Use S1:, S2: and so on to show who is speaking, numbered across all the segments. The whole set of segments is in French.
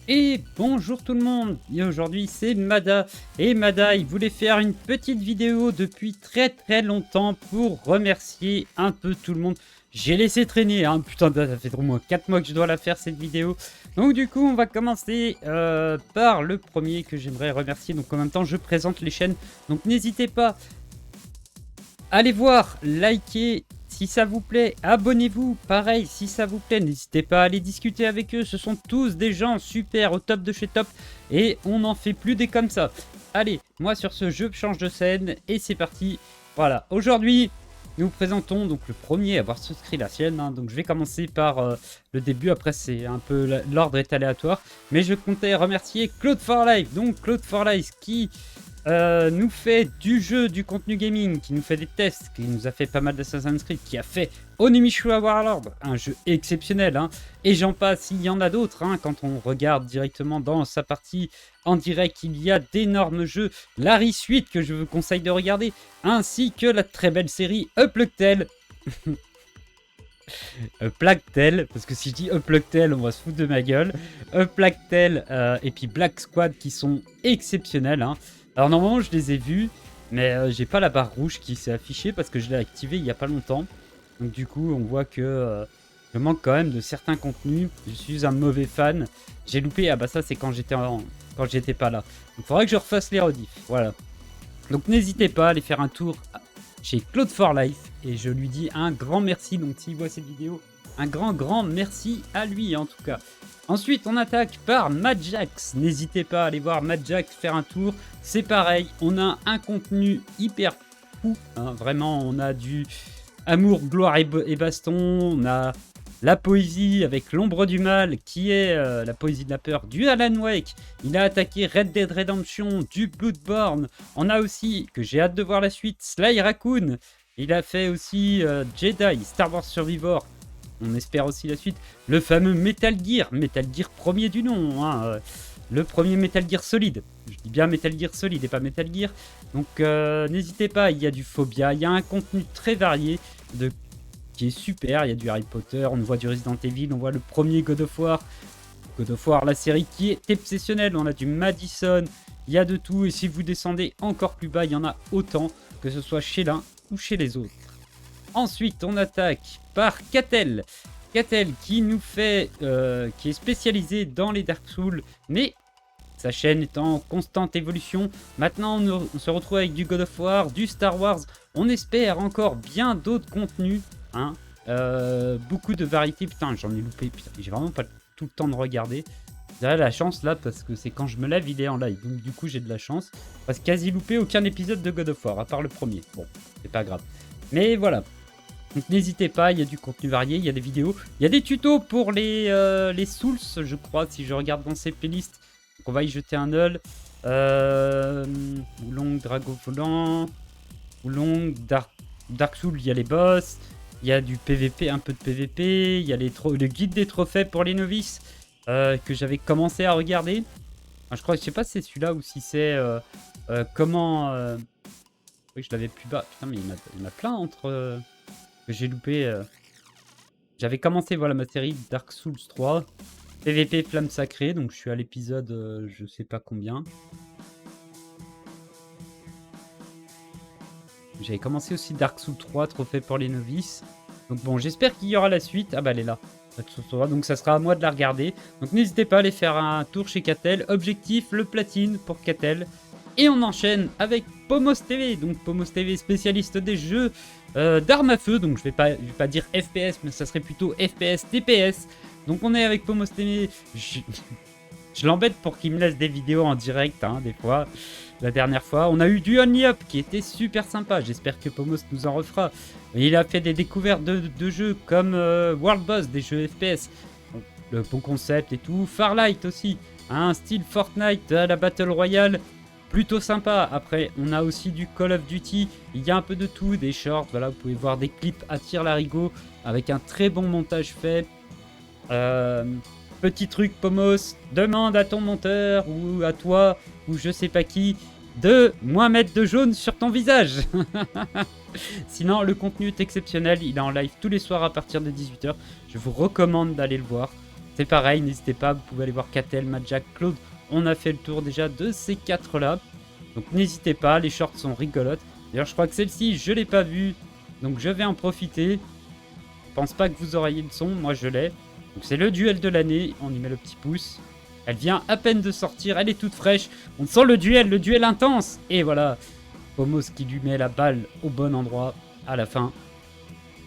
S1: Et bonjour tout le monde, et aujourd'hui c'est Mada, et Mada il voulait faire une petite vidéo depuis très longtemps pour remercier un peu tout le monde. J'ai laissé traîner, hein, putain ça fait au moins 4 mois que je dois la faire cette vidéo. Donc du coup on va commencer par le premier que j'aimerais remercier, donc en même temps je présente les chaînes. Donc n'hésitez pas, allez voir, likez si ça vous plaît, abonnez-vous, pareil, si ça vous plaît, n'hésitez pas à aller discuter avec eux, ce sont tous des gens super, au top de chez top, et on n'en fait plus des comme ça. Allez, moi sur ce jeu, change de scène, et c'est parti. Voilà, aujourd'hui, nous vous présentons donc le premier à avoir souscrit la chaîne, hein, donc je vais commencer par le début, après c'est un peu, l'ordre est aléatoire, mais je comptais remercier Claude for Life, donc Claude for Life qui nous fait du jeu, du contenu gaming, qui nous fait des tests, qui nous a fait pas mal d'Assassin's Creed, qui a fait Onimusha Warlord, un jeu exceptionnel, hein, et j'en passe, il y en a d'autres, hein, quand on regarde directement dans sa partie en direct, il y a d'énormes jeux, Larry Suite que je vous conseille de regarder, ainsi que la très belle série Uplucktel, Plactel, parce que si je dis Uplucktel, on va se foutre de ma gueule, Plactel et puis Black Squad qui sont exceptionnels, hein. Alors normalement je les ai vus, mais j'ai pas la barre rouge qui s'est affichée parce que je l'ai activée il y a pas longtemps. Donc du coup on voit que je manque quand même de certains contenus. Je suis un mauvais fan. J'ai loupé, ah bah ça c'est quand j'étais pas là. Donc il faudrait que je refasse les rediffs, voilà. Donc n'hésitez pas à aller faire un tour chez Claude for Life et je lui dis un grand merci. Donc s'il voit cette vidéo, un grand merci à lui en tout cas. Ensuite, on attaque par Madjax. N'hésitez pas à aller voir Madjax faire un tour. C'est pareil, on a un contenu hyper fou, hein. Vraiment, on a du amour, gloire et baston. On a la poésie avec l'ombre du mal, qui est la poésie de la peur du Alan Wake. Il a attaqué Red Dead Redemption, du Bloodborne. On a aussi, que j'ai hâte de voir la suite, Sly Raccoon. Il a fait aussi Jedi, Star Wars Survivor. On espère aussi la suite. Le fameux Metal Gear premier du nom, hein, le premier Metal Gear solide. Je dis bien Metal Gear solide et pas Metal Gear. Donc n'hésitez pas, il y a du Phobia, il y a un contenu très varié qui est super. Il y a du Harry Potter, on voit du Resident Evil, on voit le premier God of War. God of War, la série qui est exceptionnelle. On a du Madison, il y a de tout. Et si vous descendez encore plus bas, il y en a autant, que ce soit chez l'un ou chez les autres. Ensuite, on attaque par Catel. Catel qui nous fait, qui est spécialisé dans les Dark Souls, mais sa chaîne est en constante évolution. Maintenant, on se retrouve avec du God of War, du Star Wars. On espère encore bien d'autres contenus, hein. Beaucoup de variétés. Putain, j'en ai loupé. Putain, j'ai vraiment pas tout le temps de regarder. J'ai la chance là parce que c'est quand je me lève, il est en live. Donc du coup, j'ai de la chance. Parce que quasi loupé aucun épisode de God of War, à part le premier. Bon, c'est pas grave. Mais voilà. Donc n'hésitez pas, il y a du contenu varié, il y a des vidéos, il y a des tutos pour les Souls, je crois, si je regarde dans ces playlists. Donc on va y jeter un œil. Oulong, Dragon Volant, Oulong, Dark Souls, il y a les boss, il y a du PVP, un peu de PVP, il y a le guide des trophées pour les novices que j'avais commencé à regarder. Enfin, je crois, je sais pas si c'est celui-là ou si c'est comment... Oui, je l'avais plus bas. Putain, mais il y en a plein entre... que j'ai loupé. J'avais commencé voilà ma série Dark Souls 3, PVP Flamme Sacrée, donc je suis à l'épisode je sais pas combien. J'avais commencé aussi Dark Souls 3, trophée pour les novices. Donc bon, j'espère qu'il y aura la suite. Ah bah elle est là. Donc ça sera à moi de la regarder. Donc n'hésitez pas à aller faire un tour chez Catel. Objectif, le platine pour Catel. Et on enchaîne avec Pomos TV. Donc Pomos TV, spécialiste des jeux d'armes à feu. Donc je vais pas dire FPS, mais ça serait plutôt FPS, TPS. Donc on est avec Pomos TV. Je l'embête pour qu'il me laisse des vidéos en direct, hein, des fois. La dernière fois, on a eu du Only Up qui était super sympa. J'espère que Pomos nous en refera. Il a fait des découvertes de jeux comme World Boss, des jeux FPS. Donc, le bon concept et tout. Farlight aussi, un style Fortnite à la Battle Royale. Plutôt sympa. Après, on a aussi du Call of Duty. Il y a un peu de tout, des shorts. Voilà, vous pouvez voir des clips à tir-larigot avec un très bon montage fait. Petit truc, Pomos, demande à ton monteur ou à toi ou je sais pas qui de moins mettre de jaune sur ton visage. Sinon, le contenu est exceptionnel. Il est en live tous les soirs à partir de 18 h. Je vous recommande d'aller le voir. c'est pareil, n'hésitez pas, vous pouvez aller voir Catel, Madjack, Claude. On a fait le tour déjà de ces 4-là. Donc n'hésitez pas, les shorts sont rigolotes. D'ailleurs, je crois que celle-ci, je ne l'ai pas vue. Donc je vais en profiter. Je pense pas que vous auriez le son, moi je l'ai. Donc c'est le duel de l'année, on y met le petit pouce. Elle vient à peine de sortir, elle est toute fraîche. On sent le duel intense. Et voilà, Pomos qui lui met la balle au bon endroit à la fin.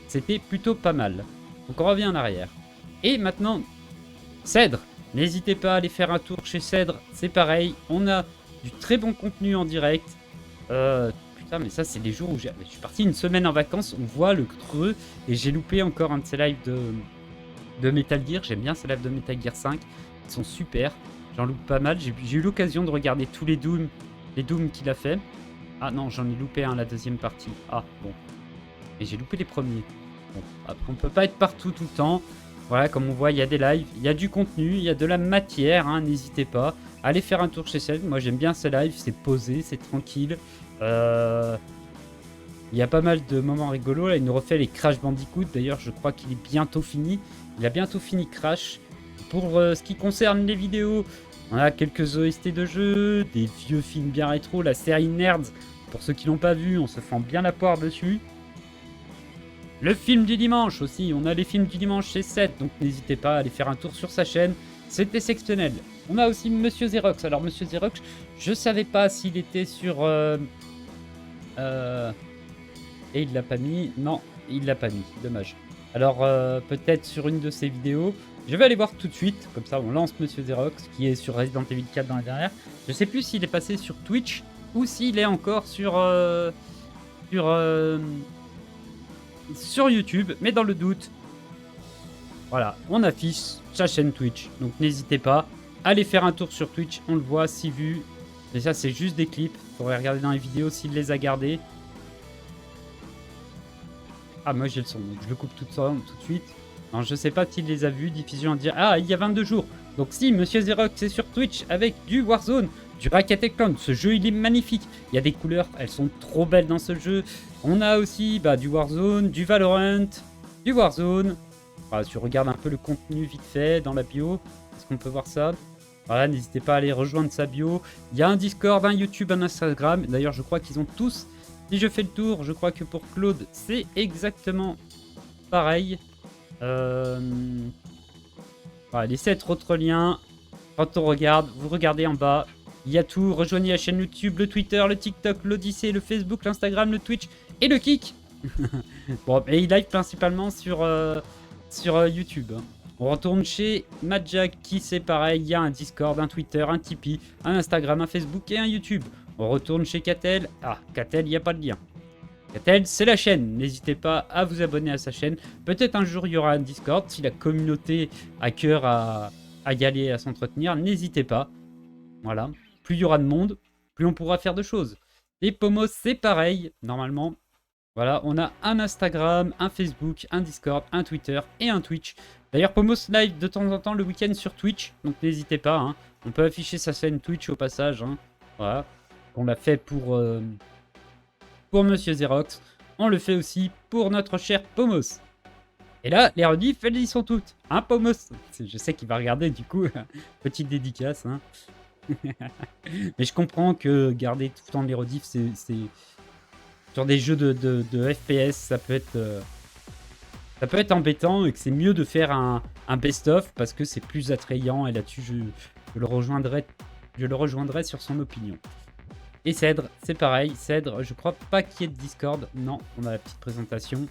S1: C'était plutôt pas mal. Donc on revient en arrière. Et maintenant, Cèdre. N'hésitez pas à aller faire un tour chez Cèdre, c'est pareil. On a du très bon contenu en direct. Putain, mais ça, c'est les jours où je suis parti une semaine en vacances. On voit le creux. Et j'ai loupé encore un de ces lives de Metal Gear. J'aime bien ces lives de Metal Gear 5. Ils sont super. J'en loupe pas mal. J'ai eu l'occasion de regarder tous les Doom qu'il a fait. Ah non, j'en ai loupé un la deuxième partie. Ah, bon. Et j'ai loupé les premiers. Bon, après, on peut pas être partout tout le temps. Voilà, comme on voit, il y a des lives, il y a du contenu, il y a de la matière, hein, n'hésitez pas. Allez faire un tour chez Cèdre. Moi, j'aime bien ces lives, c'est posé, c'est tranquille. Il y a pas mal de moments rigolos. Là, il nous refait les Crash Bandicoot. D'ailleurs, je crois qu'il est bientôt fini. Il a bientôt fini Crash. Pour ce qui concerne les vidéos, on a quelques OST de jeux, des vieux films bien rétro, la série Nerds. Pour ceux qui l'ont pas vu, on se fend bien la poire dessus. Le film du dimanche aussi, on a les films du dimanche chez Seth, donc n'hésitez pas à aller faire un tour sur sa chaîne, c'est exceptionnel. On a aussi Monsieur Xerox. Alors Monsieur Xerox, je savais pas s'il était sur... Et il l'a pas mis, non, il l'a pas mis, dommage. Alors peut-être sur une de ses vidéos, je vais aller voir tout de suite, comme ça on lance Monsieur Xerox, qui est sur Resident Evil 4 dans la dernière. Je sais plus s'il est passé sur Twitch, ou s'il est encore sur YouTube, mais dans le doute, voilà, on affiche sa chaîne Twitch. Donc n'hésitez pas, allez faire un tour sur Twitch, on le voit, 6 vues. Mais ça, c'est juste des clips. Il faudrait regarder dans les vidéos s'il les a gardés. Ah, moi j'ai le son, donc je le coupe tout de suite. Non, je sais pas s'il les a vus, diffusion à dire. Ah, il y a 22 jours. Donc si, Monsieur Xerox c'est sur Twitch avec du Warzone, du Ratchet & Clank. Ce jeu, il est magnifique. Il y a des couleurs, elles sont trop belles dans ce jeu. On a aussi du Warzone, du Valorant, du Warzone. Voilà, si tu regardes un peu le contenu vite fait dans la bio, est-ce qu'on peut voir ça? Voilà, n'hésitez pas à aller rejoindre sa bio. Il y a un Discord, un YouTube, un Instagram. D'ailleurs, je crois qu'ils ont tous... Si je fais le tour, je crois que pour Claude, c'est exactement pareil. Voilà, les 7 autres liens. Quand on regarde, vous regardez en bas. Il y a tout. Rejoignez la chaîne YouTube, le Twitter, le TikTok, l'Odyssée, le Facebook, l'Instagram, le Twitch et le Kik. Bon, et il live principalement sur YouTube. On retourne chez Madjack qui c'est pareil. Il y a un Discord, un Twitter, un Tipeee, un Instagram, un Facebook et un YouTube. On retourne chez Catel. Ah, Catel, il n'y a pas de lien. Catel, c'est la chaîne. N'hésitez pas à vous abonner à sa chaîne. Peut-être un jour, il y aura un Discord. Si la communauté a cœur à y aller, à s'entretenir, n'hésitez pas. Voilà. Plus il y aura de monde, plus on pourra faire de choses. Et Pomos, c'est pareil, normalement. Voilà, on a un Instagram, un Facebook, un Discord, un Twitter et un Twitch. D'ailleurs, Pomos live de temps en temps le week-end sur Twitch. Donc n'hésitez pas. Hein. On peut afficher sa chaîne Twitch au passage. Hein. Voilà. On l'a fait pour Monsieur Xerox. On le fait aussi pour notre cher Pomos. Et là, les rediffs, elles y sont toutes. Hein, Pomos? Je sais qu'il va regarder, du coup. Petite dédicace. Hein. Mais je comprends que garder tout le temps les rediffs, c'est... Sur des jeux de FPS, ça peut être embêtant et que c'est mieux de faire un best-of parce que c'est plus attrayant. Et là-dessus, je le rejoindrai sur son opinion. Et Cèdre, c'est pareil. Cèdre, je crois pas qu'il y ait de Discord. Non, on a la petite présentation.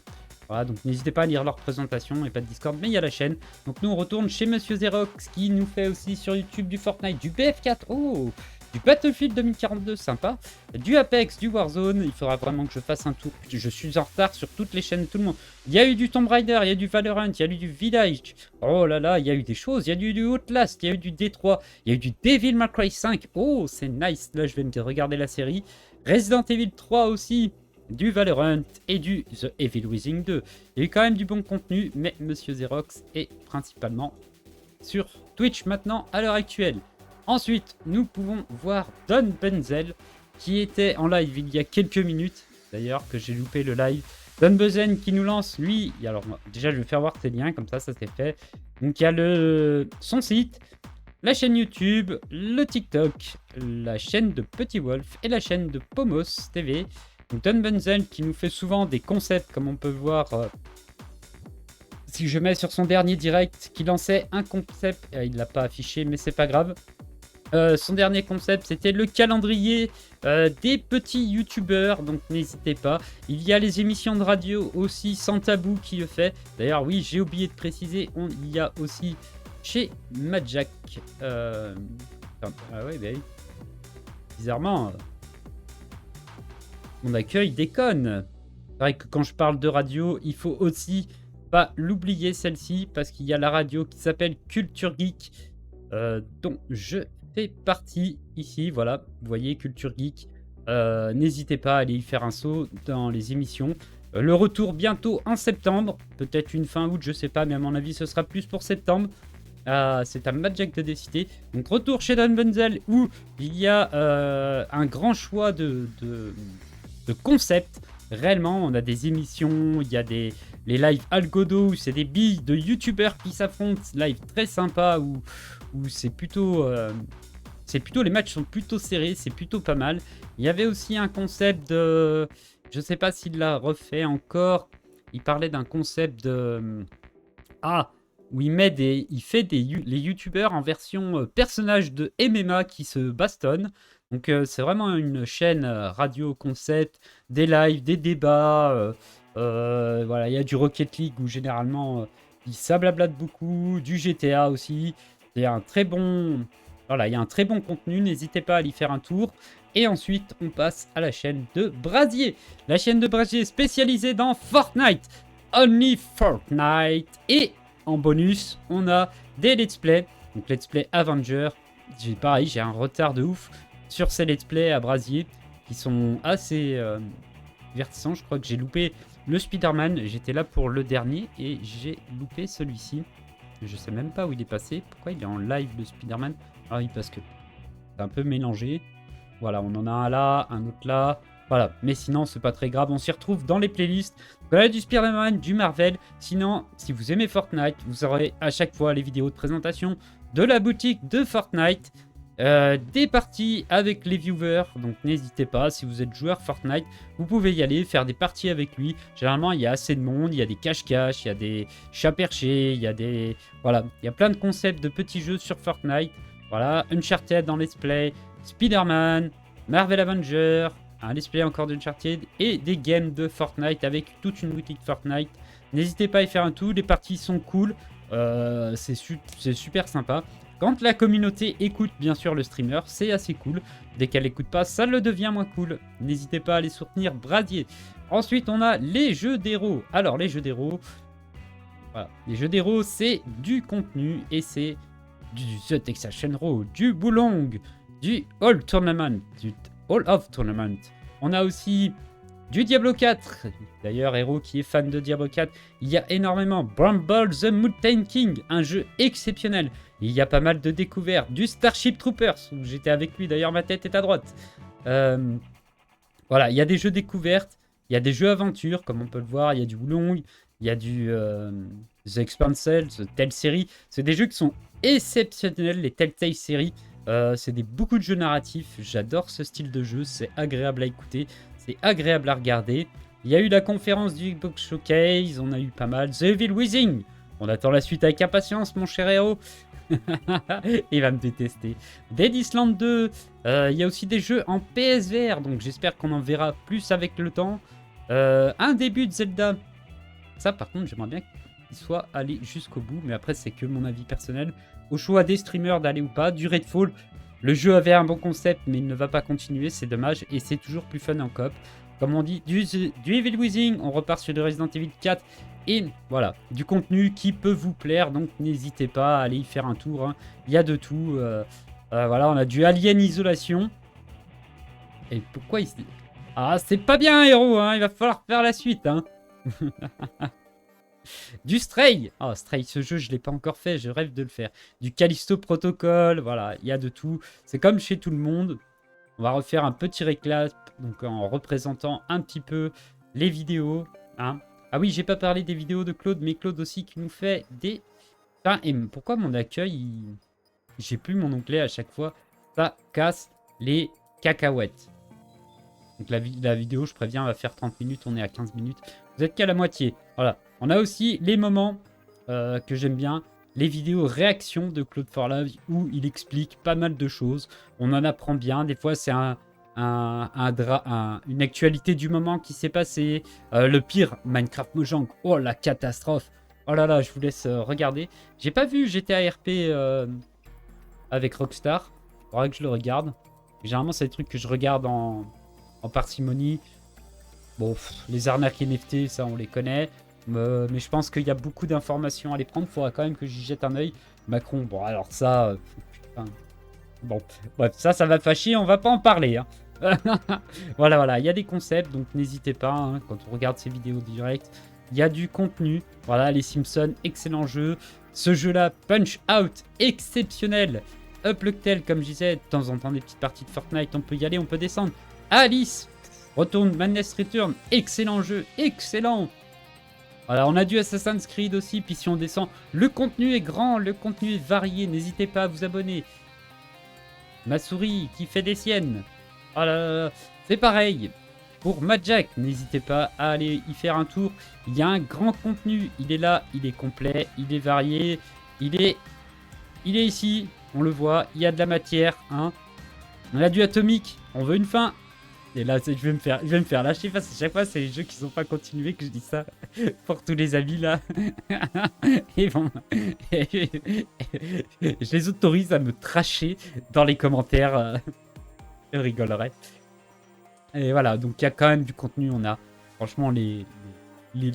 S1: Voilà, donc n'hésitez pas à lire leur présentation et pas de Discord, mais il y a la chaîne. Donc nous, on retourne chez Monsieur Xerox qui nous fait aussi sur YouTube du Fortnite, du BF4, oh, du Battlefield 2042, sympa, du Apex, du Warzone. Il faudra vraiment que je fasse un tour. Je suis en retard sur toutes les chaînes de tout le monde. Il y a eu du Tomb Raider, il y a du Valorant, il y a eu du Village. Oh là là, il y a eu des choses. Il y a eu du Outlast, il y a eu du D3, il y a eu du Devil May Cry 5. Oh, c'est nice. Là, je viens de regarder la série. Resident Evil 3 aussi. Du Valorant et du The Evil Within 2. Il y a eu quand même du bon contenu, mais Monsieur Xerox est principalement sur Twitch maintenant à l'heure actuelle. Ensuite, nous pouvons voir Don Benzel qui était en live il y a quelques minutes, d'ailleurs que j'ai loupé le live. Don Benzel qui nous lance, lui, alors déjà je vais faire voir ses liens, comme ça c'est fait. Donc il y a son site, la chaîne YouTube, le TikTok, la chaîne de Petit Wolf et la chaîne de Pomos TV. Donc Don Bunzel qui nous fait souvent des concepts, comme on peut voir. Si je mets sur son dernier direct, qui lançait un concept, il ne l'a pas affiché, mais c'est pas grave. Son dernier concept, c'était le calendrier des petits youtubeurs, donc n'hésitez pas. Il y a les émissions de radio aussi, sans tabou, qui le fait. D'ailleurs, oui, j'ai oublié de préciser, il y a aussi chez Madjack. Ah ouais, bah oui. Bizarrement, mon accueil déconne. C'est vrai que quand je parle de radio, il faut aussi pas l'oublier celle-ci, parce qu'il y a la radio qui s'appelle Culture Geek, dont je fais partie ici. Voilà, vous voyez, Culture Geek. N'hésitez pas à aller y faire un saut dans les émissions. Le retour bientôt en septembre, peut-être une fin août, je sais pas, mais à mon avis ce sera plus pour septembre. C'est à Madjack de décider. Donc retour chez Don Bunzel, où il y a un grand choix de concepts. Réellement, on a des émissions, il y a les lives Algodo, où c'est des billes de youtubeurs qui s'affrontent, live très sympa, où c'est plutôt, les matchs sont plutôt serrés, c'est plutôt pas mal. Il y avait aussi un concept de, je sais pas s'il l'a refait encore, il parlait d'un concept de, où il fait les youtubeurs en version personnage de MMA qui se bastonnent. Donc c'est vraiment une chaîne radio concept, des lives, des débats. Voilà, il y a du Rocket League où généralement ça blablate beaucoup, du GTA aussi. Il y a un très bon, voilà, il y a un très bon contenu. N'hésitez pas à y faire un tour. Et ensuite, on passe à la chaîne de Brasier. La chaîne de Brasier spécialisée dans Fortnite. Only Fortnite. Et en bonus, on a des let's play. Donc let's play Avenger. Pareil, j'ai un retard de ouf sur ces let's play à Brasier qui sont assez divertissants. Je crois que j'ai loupé le Spider-Man. J'étais là pour le dernier et j'ai loupé celui-ci. Je sais même pas où il est passé. Pourquoi il est en live le Spider-Man? Ah oui, parce que c'est un peu mélangé. Voilà, on en a un là, un autre là. Voilà, mais sinon, c'est pas très grave. On s'y retrouve dans les playlists. Voilà, du Spider-Man, du Marvel. Sinon, si vous aimez Fortnite, vous aurez à chaque fois les vidéos de présentation de la boutique de Fortnite. Des parties avec les viewers, donc n'hésitez pas, si vous êtes joueur Fortnite, vous pouvez y aller, faire des parties avec lui. Généralement, il y a assez de monde, il y a des cache-cache, il y a des chats perchés, il y a des... Voilà, il y a plein de concepts de petits jeux sur Fortnite. Voilà, Uncharted dans let's play, Spider-Man, Marvel Avenger, un let's play encore d'Uncharted et des games de Fortnite avec toute une boutique Fortnite. N'hésitez pas à y faire un tour, les parties sont cool, c'est super sympa. Quand la communauté écoute bien sûr le streamer, c'est assez cool. Dès qu'elle n'écoute pas, ça le devient moins cool. N'hésitez pas à aller soutenir Brasier. Ensuite, on a les jeux d'héros. Alors, les jeux d'héros, voilà. Les jeux d'héros, c'est du contenu et c'est du The Texas Shenron, du Boulong, du All Tournament, du All of Tournament. On a aussi du Diablo 4. D'ailleurs, Hero qui est fan de Diablo 4, il y a énormément. Bramble the Mountain King, un jeu exceptionnel. Il y a pas mal de découvertes. Du Starship Troopers, où j'étais avec lui, d'ailleurs ma tête est à droite. Voilà, il y a des jeux découvertes, il y a des jeux aventures, comme on peut le voir, il y a du Wulong, il y a du The Expansel, The Tale Series. C'est des jeux qui sont exceptionnels, les Telltale Series. C'est beaucoup de jeux narratifs, j'adore ce style de jeu, c'est agréable à écouter, c'est agréable à regarder. Il y a eu la conférence du Xbox Showcase, on a eu pas mal. The Evil Within, on attend la suite avec impatience, mon cher héros. Il va me détester. Dead Island 2, il y a aussi des jeux en PSVR, donc j'espère qu'on en verra plus avec le temps. Un début de Zelda. Ça, par contre, j'aimerais bien qu'il soit allé jusqu'au bout, mais après, c'est que mon avis personnel. Au choix des streamers d'aller ou pas. Du Redfall, le jeu avait un bon concept, mais il ne va pas continuer, c'est dommage, et c'est toujours plus fun en coop. Comme on dit, du Evil Within, on repart sur le Resident Evil 4. Et voilà, du contenu qui peut vous plaire, donc n'hésitez pas à aller y faire un tour. Hein. Il y a de tout. Voilà, on a du Alien Isolation. Et pourquoi il se dit... Ah, c'est pas bien, héros, hein, il va falloir faire la suite. Hein. Du Stray. Ah, Stray, ce jeu, je ne l'ai pas encore fait, je rêve de le faire. Du Callisto Protocol, voilà, il y a de tout. C'est comme chez tout le monde. On va refaire un petit réclap, donc en représentant un petit peu les vidéos. Hein. Ah oui, j'ai pas parlé des vidéos de Claude, mais Claude aussi qui nous fait des Putain, et pourquoi mon accueil, j'ai plus mon onglet à chaque fois. Ça casse les cacahuètes. Donc la vidéo, je préviens, va faire 30 minutes. On est à 15 minutes. Vous êtes qu'à la moitié. Voilà. On a aussi les moments que j'aime bien. Les vidéos réactions de Claude For Love où il explique pas mal de choses. On en apprend bien. Des fois, c'est une actualité du moment qui s'est passée. Le pire, Minecraft Mojang. Oh, la catastrophe. Oh là là, je vous laisse regarder. J'ai pas vu GTA RP avec Rockstar. Il faudra que je le regarde. Généralement, c'est des trucs que je regarde en parcimonie. Bon, les arnaques NFT, ça, on les connaît. Mais je pense qu'il y a beaucoup d'informations à les prendre. Il faudra quand même que j'y jette un œil. Macron, bon, alors ça... putain. Bon, bref, ça va fâcher. On va pas en parler, hein. Voilà, voilà. Il y a des concepts, donc n'hésitez pas, hein, quand on regarde ces vidéos directes. Il y a du contenu. Voilà, les Simpsons, excellent jeu. Ce jeu-là, Punch Out, exceptionnel. Uplucktel, comme je disais, de temps en temps des petites parties de Fortnite, on peut y aller, on peut descendre. Alice, retourne, Madness Return, excellent jeu, excellent. Voilà, on a du Assassin's Creed aussi, puis si on descend, le contenu est grand, le contenu est varié, n'hésitez pas à vous abonner. Ma souris qui fait des siennes. Oh là là là, c'est pareil. Pour Madjack, n'hésitez pas à aller y faire un tour. Il y a un grand contenu, il est là, il est complet, il est varié, il est ici, on le voit, il y a de la matière, hein. On a du atomique, on veut une fin. Et là, je vais me faire lâcher parce que chaque fois, c'est les jeux qui sont pas continués que je dis ça pour tous les amis là. Et bon, je les autorise à me tracher dans les commentaires. Je rigolerai. Et voilà, donc il y a quand même du contenu. On a, franchement,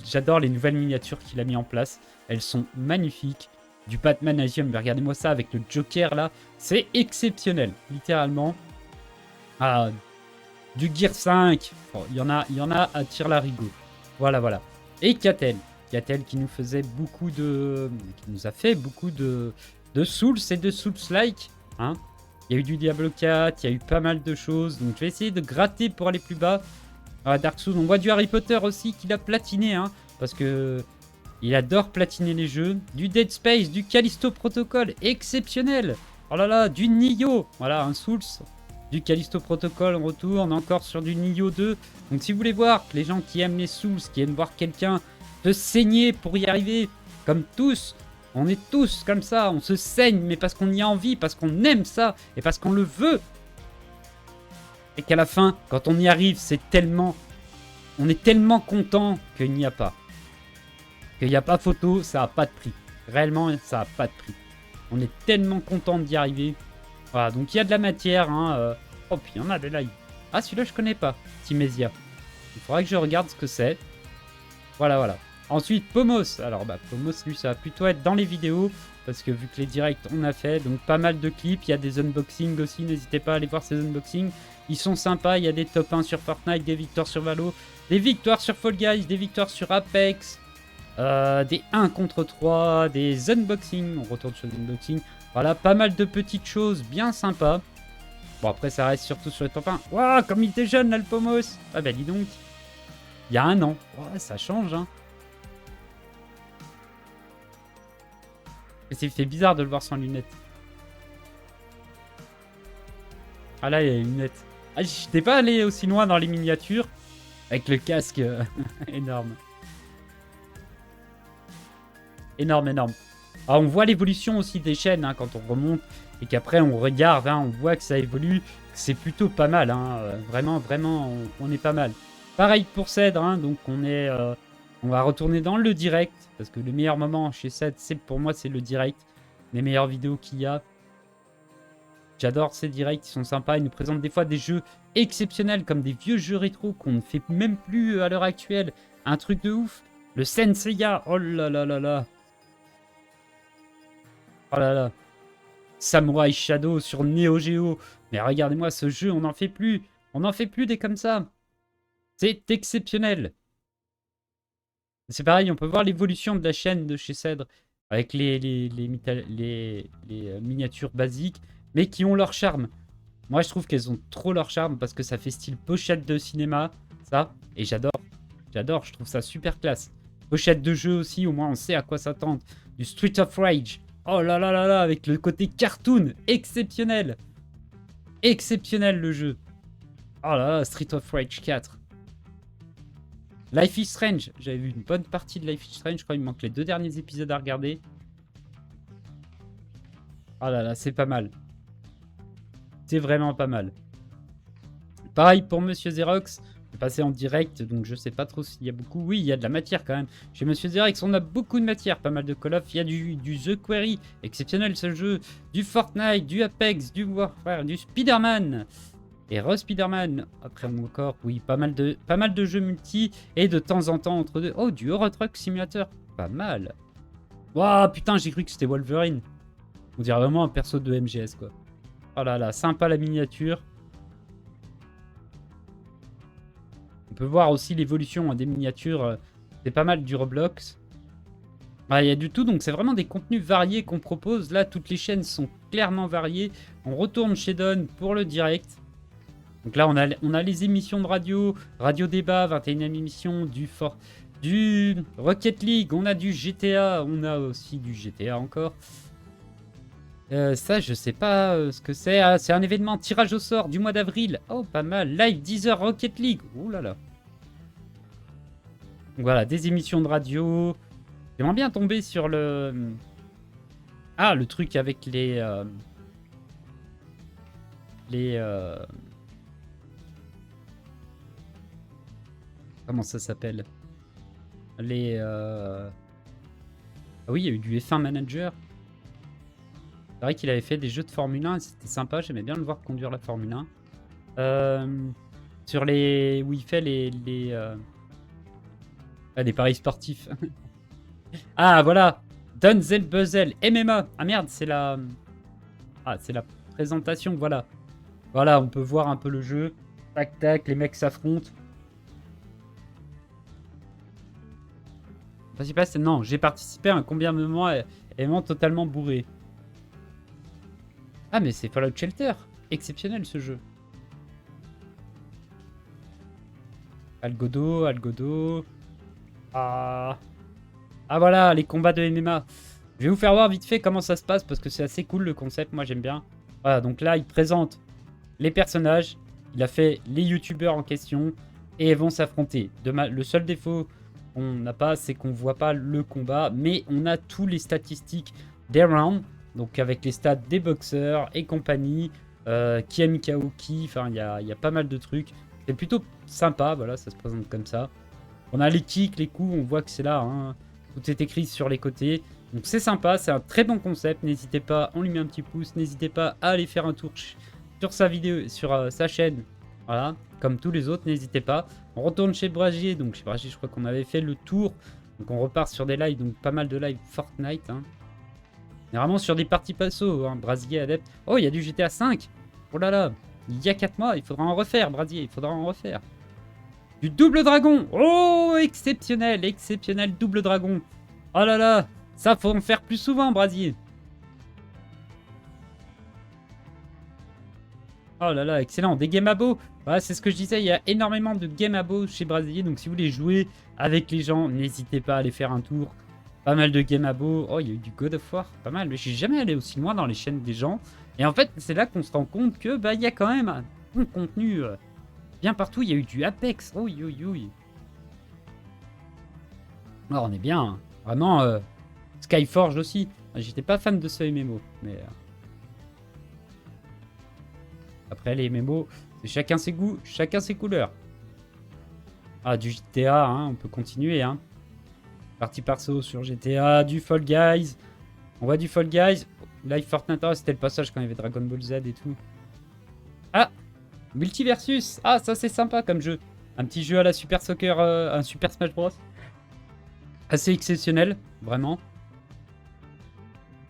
S1: j'adore les nouvelles miniatures qu'il a mis en place. Elles sont magnifiques. Du Batman Asium, mais regardez-moi ça avec le Joker là. C'est exceptionnel, littéralement. Ah, du Gear 5. Bon, il y en a à tire-larigot. Voilà, voilà. Et Catel qui nous faisait beaucoup de... qui nous a fait beaucoup de Souls et de Souls-like. Hein. Il y a eu du Diablo 4, il y a eu pas mal de choses. Donc je vais essayer de gratter pour aller plus bas. Dark Souls, on voit du Harry Potter aussi qu'il a platiné. Hein, parce que il adore platiner les jeux. Du Dead Space, du Callisto Protocol, exceptionnel. Oh là là, du Nioh. Voilà, un Souls. Du Callisto Protocol, on retourne encore sur du Nioh 2. Donc si vous voulez voir les gens qui aiment les Souls, qui aiment voir quelqu'un se saigner pour y arriver, comme tous, on est tous comme ça, on se saigne, mais parce qu'on y a envie, parce qu'on aime ça, et parce qu'on le veut. Et qu'à la fin, quand on y arrive, c'est tellement... on est tellement content qu'il n'y a pas. Qu'il n'y a pas photo, ça n'a pas de prix. Réellement, ça n'a pas de prix. On est tellement content d'y arriver. Voilà, donc il y a de la matière. Hein, Oh, puis il y en a des lives. Ah, celui-là, je connais pas. Timésia. Il faudra que je regarde ce que c'est. Voilà, voilà. Ensuite, Pomos. Alors, Pomos, lui, ça va plutôt être dans les vidéos. Parce que vu que les directs, on a fait. Donc, pas mal de clips. Il y a des unboxings aussi. N'hésitez pas à aller voir ces unboxings. Ils sont sympas. Il y a des top 1 sur Fortnite, des victoires sur Valo, des victoires sur Fall Guys, des victoires sur Apex. Des 1 contre 3, des unboxings. On retourne sur les unboxings. Voilà, pas mal de petites choses bien sympas. Bon, après, ça reste surtout sur les top 1. Waouh, comme il était jeune, là, le Pomos. Ah, bah, dis donc. Il y a 1 an. Ouais, ça change, hein. C'est fait bizarre de le voir sans lunettes. Ah, là, il y a les lunettes. Ah, j'étais pas allé aussi loin dans les miniatures. Avec le casque énorme. Énorme, énorme. Ah, on voit l'évolution aussi des chaînes hein, quand on remonte et qu'après on regarde, hein, on voit que ça évolue. C'est plutôt pas mal, hein, vraiment, vraiment, on est pas mal. Pareil pour Cèdre, hein, donc on va retourner dans le direct parce que le meilleur moment chez Cèdre, pour moi, c'est le direct. Les meilleures vidéos qu'il y a. J'adore ces directs, ils sont sympas. Ils nous présentent des fois des jeux exceptionnels comme des vieux jeux rétro qu'on ne fait même plus à l'heure actuelle. Un truc de ouf. Le Senseiya, oh là là là là. Oh là là. Samurai Shadow sur Neo Geo. Mais regardez-moi ce jeu, on n'en fait plus. On n'en fait plus des comme ça. C'est exceptionnel. C'est pareil, on peut voir l'évolution de la chaîne de chez Cèdre. Avec les miniatures basiques. Mais qui ont leur charme. Moi, je trouve qu'elles ont trop leur charme. Parce que ça fait style pochette de cinéma. Ça. Et j'adore. J'adore, je trouve ça super classe. Pochette de jeu aussi, au moins on sait à quoi s'attendre. Du Street of Rage. Oh là là là là, avec le côté cartoon. Exceptionnel. Exceptionnel le jeu. Oh là là, Street of Rage 4. Life is Strange. J'avais vu une bonne partie de Life is Strange. Je crois qu'il me manque les 2 derniers épisodes à regarder. Oh là là, c'est pas mal. C'est vraiment pas mal. Pareil pour Monsieur Xerox. Je vais passer en direct, donc je sais pas trop s'il y a beaucoup. Oui, il y a de la matière quand même. Chez Monsieur Xerox, on a beaucoup de matière. Pas mal de Call of. Il y a du The Quarry. Exceptionnel ce jeu. Du Fortnite, du Apex, du Warfare, du Spider-Man. Et Spider-Man. Après encore, oui, pas mal de jeux multi. Et de temps en temps entre deux. Oh, du Euro Truck Simulator. Pas mal. Waouh, putain, j'ai cru que c'était Wolverine. On dirait vraiment un perso de MGS, quoi. Oh là là, sympa la miniature. On peut voir aussi l'évolution des miniatures. C'est pas mal du Roblox. Il y a du tout, donc c'est vraiment des contenus variés qu'on propose. Là, toutes les chaînes sont clairement variées. On retourne chez Don pour le direct. Donc là, on a les émissions de radio. Radio Débat, 21e émission, du Rocket League. On a du GTA. On a aussi du GTA encore. Ça, je sais pas ce que c'est. Ah, c'est un événement tirage au sort du mois d'avril. Oh, pas mal. Live 10h Rocket League. Ouh là là. Donc voilà, des émissions de radio. J'aimerais bien tomber sur le... Ah, le truc avec les... Comment ça s'appelle? Ah oui, il y a eu du F1 Manager. C'est vrai qu'il avait fait des jeux de Formule 1 et c'était sympa. J'aimais bien le voir conduire la Formule 1. Sur les... Où il fait les paris sportifs. Ah, voilà. Dunzel Buzzell. MMA. Ah merde, c'est la... Ah, c'est la présentation, voilà. Voilà, on peut voir un peu le jeu. Tac, tac, les mecs s'affrontent. Non, j'ai participé à un confinement événement totalement bourré. Ah, mais c'est Fallout Shelter. Exceptionnel, ce jeu. Algodo. Ah, voilà, les combats de MMA. Je vais vous faire voir vite fait comment ça se passe parce que c'est assez cool le concept, moi j'aime bien. Voilà, donc là, il présente les personnages. Il a fait les youtubeurs en question et ils vont s'affronter. Le seul défaut qu'on n'a pas, c'est qu'on voit pas le combat, mais on a tous les statistiques des rounds. Donc avec les stats des boxeurs et compagnie, qui a mis KO qui, enfin il y a pas mal de trucs. C'est plutôt sympa, voilà, ça se présente comme ça. On a les kicks, les coups, on voit que c'est là, hein. Tout est écrit sur les côtés. Donc c'est sympa, c'est un très bon concept. N'hésitez pas, on lui met un petit pouce. N'hésitez pas à aller faire un tour sur sa vidéo, sur sa chaîne. Voilà, comme tous les autres, n'hésitez pas. On retourne chez Bragier. Donc chez Bragier, je crois qu'on avait fait le tour. Donc on repart sur des lives, donc pas mal de lives Fortnite. Hein. On est vraiment sur des parties passo, hein. Brasier adepte. Oh, il y a du GTA 5. Oh là là, il y a 4 mois, il faudra en refaire, Brasier, il faudra en refaire. Du double dragon. Oh, exceptionnel, exceptionnel double dragon. Oh là là, ça faut en faire plus souvent, Brasier. Oh là là, excellent. Des game abo. Voilà, c'est ce que je disais, il y a énormément de game abo chez Brasier. Donc si vous voulez jouer avec les gens, n'hésitez pas à aller faire un tour. Pas mal de game abo. Oh, il y a eu du God of War. Pas mal. Mais je suis jamais allé aussi loin dans les chaînes des gens. Et en fait, c'est là qu'on se rend compte que bah il y a quand même un bon contenu bien partout. Il y a eu du Apex. Oh, oui. Alors, on est bien. Hein. Vraiment, Skyforge aussi. J'étais pas fan de ce MMO. Mais après, les MMO, c'est chacun ses goûts, chacun ses couleurs. Ah, du GTA, hein, on peut continuer. Hein. Partie perso sur GTA, du Fall Guys. On voit du Fall Guys. Live Fortnite, c'était le passage quand il y avait Dragon Ball Z et tout. Ah, Multiversus. Ah, ça c'est sympa comme jeu. Un petit jeu à la Super Soccer, un Super Smash Bros. Assez exceptionnel, vraiment.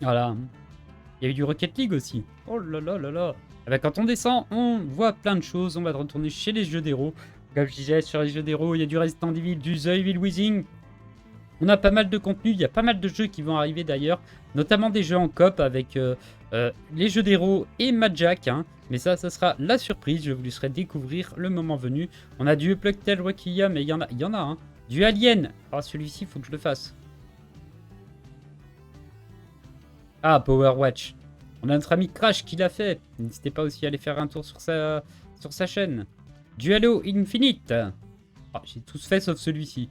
S1: Voilà. Il y a eu du Rocket League aussi. Oh là là là là. Eh ben, quand on descend, on voit plein de choses. On va retourner chez les jeux d'héros. Comme je disais, sur les jeux d'héros, il y a du Resident Evil, du The Evil Within. On a pas mal de contenu, il y a pas mal de jeux qui vont arriver d'ailleurs, notamment des jeux en coop avec les jeux d'héros et Madjack. Hein. Mais ça sera la surprise, je vous laisserai découvrir le moment venu. On a du Plucktail Requiem, et il y en a, hein. Du Alien. Ah, celui-ci, il faut que je le fasse. Ah, Power Watch. On a notre ami Crash qui l'a fait. N'hésitez pas aussi à aller faire un tour sur sa chaîne. Du Halo Infinite. Ah, j'ai tous fait sauf celui-ci.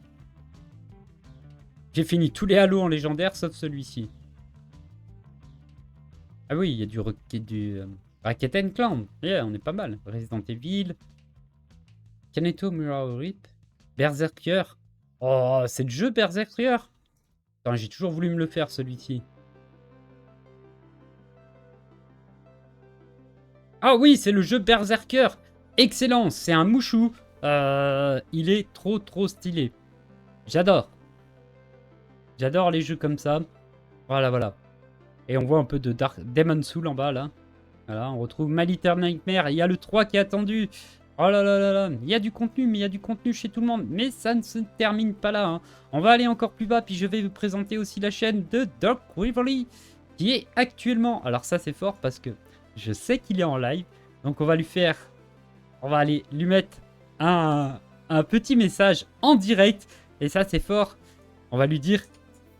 S1: J'ai fini tous les Halo en légendaire sauf celui-ci. Ah oui, il y a du Ratchet & Clank. Yeah, on est pas mal. Resident Evil. Kaneto Mirror Rip. Berserker. Oh, c'est le jeu Berserker. Attends, j'ai toujours voulu me le faire celui-ci. Ah oui, c'est le jeu Berserker. Excellent, c'est un mouchou. Il est trop stylé. J'adore. J'adore les jeux comme ça. Voilà. Et on voit un peu de Demon's Souls en bas, là. Voilà, on retrouve My Little Nightmare. Il y a le 3 qui est attendu. Oh là là. Il y a du contenu, mais il y a du contenu chez tout le monde. Mais ça ne se termine pas là. Hein. On va aller encore plus bas, puis je vais vous présenter aussi la chaîne de Dark Rivalry, qui est actuellement... Alors ça, c'est fort parce que je sais qu'il est en live. Donc on va lui faire... On va aller lui mettre un petit message en direct. Et ça, c'est fort. On va lui dire...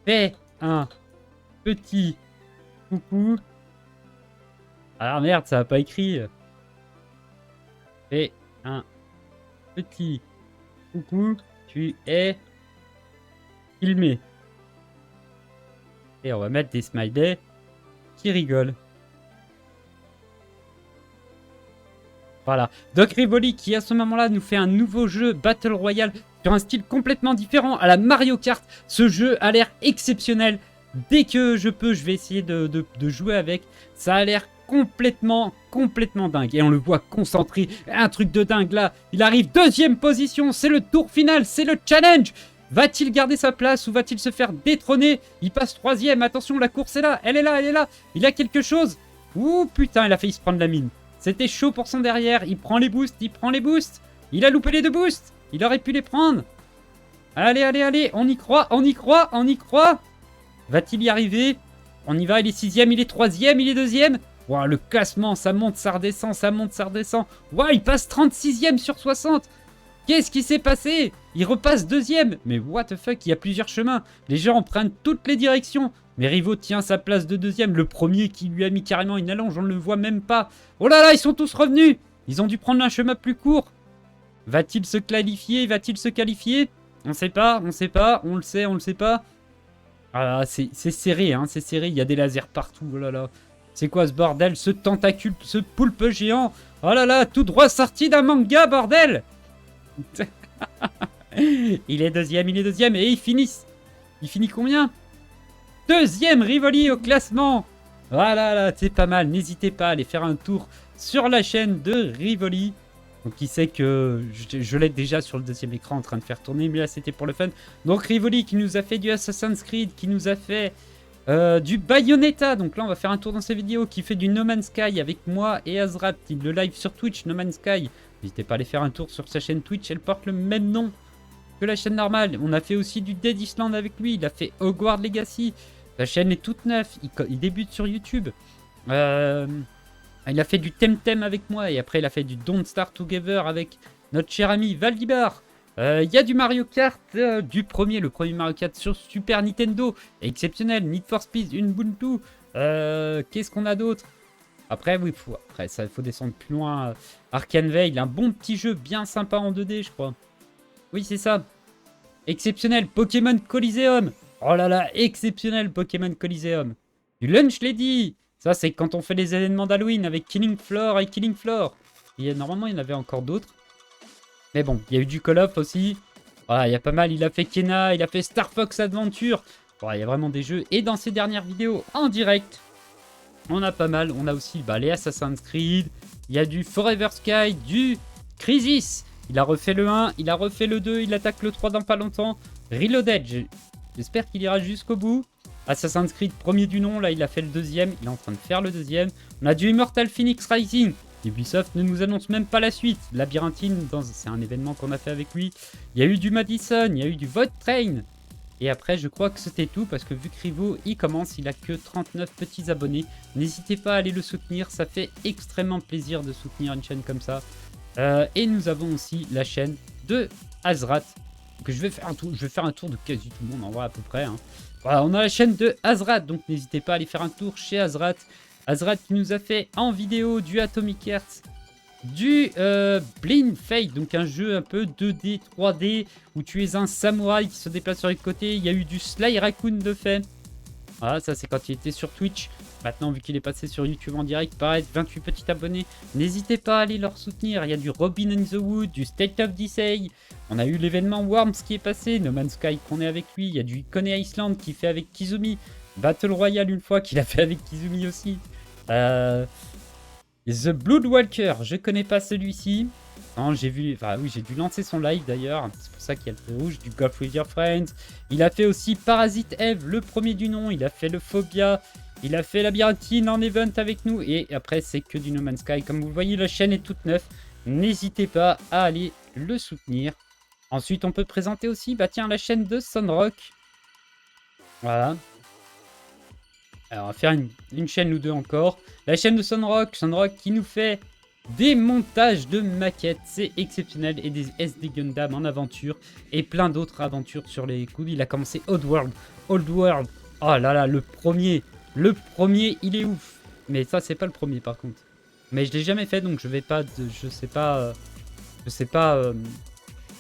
S1: Fais un petit coucou. Ah merde, ça n'a pas écrit. Fais un petit coucou. Tu es filmé. Et on va mettre des smileys qui rigolent. Voilà. Doc Rivoli qui à ce moment-là nous fait un nouveau jeu Battle Royale sur un style complètement différent à la Mario Kart. Ce jeu a l'air exceptionnel. Dès que je peux, je vais essayer de jouer avec. Ça a l'air complètement dingue. Et on le voit concentré. Un truc de dingue là. Il arrive deuxième position. C'est le tour final. C'est le challenge. Va-t-il garder sa place ou va-t-il se faire détrôner? Il passe troisième. Attention, la course est là. Elle est là. Il a quelque chose. Ouh putain, il a failli se prendre la mine. C'était chaud pour son derrière. Il prend les boosts. Il a loupé les 2 boosts. Il aurait pu les prendre. Allez. On y croit. Va-t-il y arriver? On y va. Il est 6ème, il est 3ème, il est 2ème. Wow, le classement, ça monte, ça redescend. Wow, il passe 36ème sur 60. Qu'est-ce qui s'est passé? Il repasse 2ème. Mais what the fuck, il y a plusieurs chemins. Les gens empruntent toutes les directions. Mais Rivo tient sa place de 2ème. Le premier qui lui a mis carrément une allonge, on ne le voit même pas. Oh là là, ils sont tous revenus. Ils ont dû prendre un chemin plus court. Va-t-il se qualifier? On sait pas. On le sait pas. Ah, c'est serré, hein, c'est serré. Il y a des lasers partout. Oh là là. C'est quoi ce bordel? Ce tentacule, ce poulpe géant. Oh là là, tout droit sorti d'un manga, bordel. Il est deuxième. Et ils finissent. Il finit combien? 2ème Rivoli au classement. Voilà, là, c'est pas mal. N'hésitez pas à aller faire un tour sur la chaîne de Rivoli. Donc, qui sait que je l'ai déjà sur le 2ème écran en train de faire tourner. Mais là, c'était pour le fun. Donc, Rivoli qui nous a fait du Assassin's Creed, qui nous a fait du Bayonetta. Donc là, on va faire un tour dans ces vidéos. Qui fait du No Man's Sky avec moi et Azrat. Le live sur Twitch, No Man's Sky. N'hésitez pas à aller faire un tour sur sa chaîne Twitch. Elle porte le même nom que la chaîne normale. On a fait aussi du Dead Island avec lui. Il a fait Hogwarts Legacy. La chaîne est toute neuve, il débute sur YouTube. Il a fait du Temtem avec moi et après il a fait du Don't Start Together avec notre cher ami Valdibar. Il y a du Mario Kart, le premier Mario Kart sur Super Nintendo. Exceptionnel, Need for Speed, Ubuntu. Qu'est-ce qu'on a d'autre? Après, oui, il faut descendre plus loin. Arcane Veil, un bon petit jeu bien sympa en 2D, je crois. Oui, c'est ça. Exceptionnel, Pokémon Coliseum. Oh là là, exceptionnel Pokémon Coliseum. Du Lunch Lady. Ça, c'est quand on fait les événements d'Halloween avec Killing Floor et Killing Floor. Normalement, il y en avait encore d'autres. Mais bon, il y a eu du Call of aussi. Voilà, il y a pas mal. Il a fait Kena, il a fait Star Fox Adventure. Voilà, il y a vraiment des jeux. Et dans ses dernières vidéos en direct, on a pas mal. On a aussi les Assassin's Creed. Il y a du Forever Sky, du Crisis. Il a refait le 1, il a refait le 2, il attaque le 3 dans pas longtemps. Reloaded. J'espère qu'il ira jusqu'au bout. Assassin's Creed, premier du nom, là il a fait le 2ème. Il est en train de faire le 2ème. On a du Immortal Phoenix Rising. Ubisoft ne nous annonce même pas la suite. Labyrinthine, c'est un événement qu'on a fait avec lui. Il y a eu du Madison, il y a eu du Void Train. Et après, je crois que c'était tout parce que vu que Rivo, il commence, il a que 39 petits abonnés. N'hésitez pas à aller le soutenir, ça fait extrêmement plaisir de soutenir une chaîne comme ça. Et nous avons aussi la chaîne de Azrat. que je vais faire un tour de quasi tout le monde en vrai à peu près. Hein. Voilà, on a la chaîne de Azrat, donc n'hésitez pas à aller faire un tour chez Azrat. Azrat qui nous a fait en vidéo du Atomic Heart, du Blind Fate, donc un jeu un peu 2D, 3D, où tu es un samouraï qui se déplace sur les côtés. Il y a eu du Sly Raccoon de fait. Voilà, ça c'est quand il était sur Twitch. Maintenant, vu qu'il est passé sur YouTube en direct, pareil, 28 petits abonnés. N'hésitez pas à aller leur soutenir. Il y a du Robin in the Wood, du State of Decay. On a eu l'événement Worms qui est passé, No Man's Sky qu'on est avec lui. Il y a du Kone Island qui fait avec Kizumi. Battle Royale une fois qu'il a fait avec Kizumi aussi. The Bloodwalker, je connais pas celui-ci. Non, j'ai vu, enfin oui, j'ai dû lancer son live d'ailleurs. C'est pour ça qu'il y a le feu rouge, du Golf with Your Friends. Il a fait aussi Parasite Eve, le premier du nom. Il a fait le Phobia. Il a fait Labyrinthine en event avec nous. Et après, c'est que du No Man's Sky. Comme vous le voyez, la chaîne est toute neuve. N'hésitez pas à aller le soutenir. Ensuite, on peut présenter aussi, bah tiens, la chaîne de Sunrock. Voilà. Alors, on va faire une chaîne ou deux encore. La chaîne de Sunrock. Sunrock qui nous fait des montages de maquettes. C'est exceptionnel. Et des SD Gundam en aventure. Et plein d'autres aventures sur les coups. Il a commencé Oddworld. Oddworld. Oh là là, le premier. Le premier, il est ouf. Mais ça, c'est pas le premier par contre. Mais je l'ai jamais fait, donc je vais pas...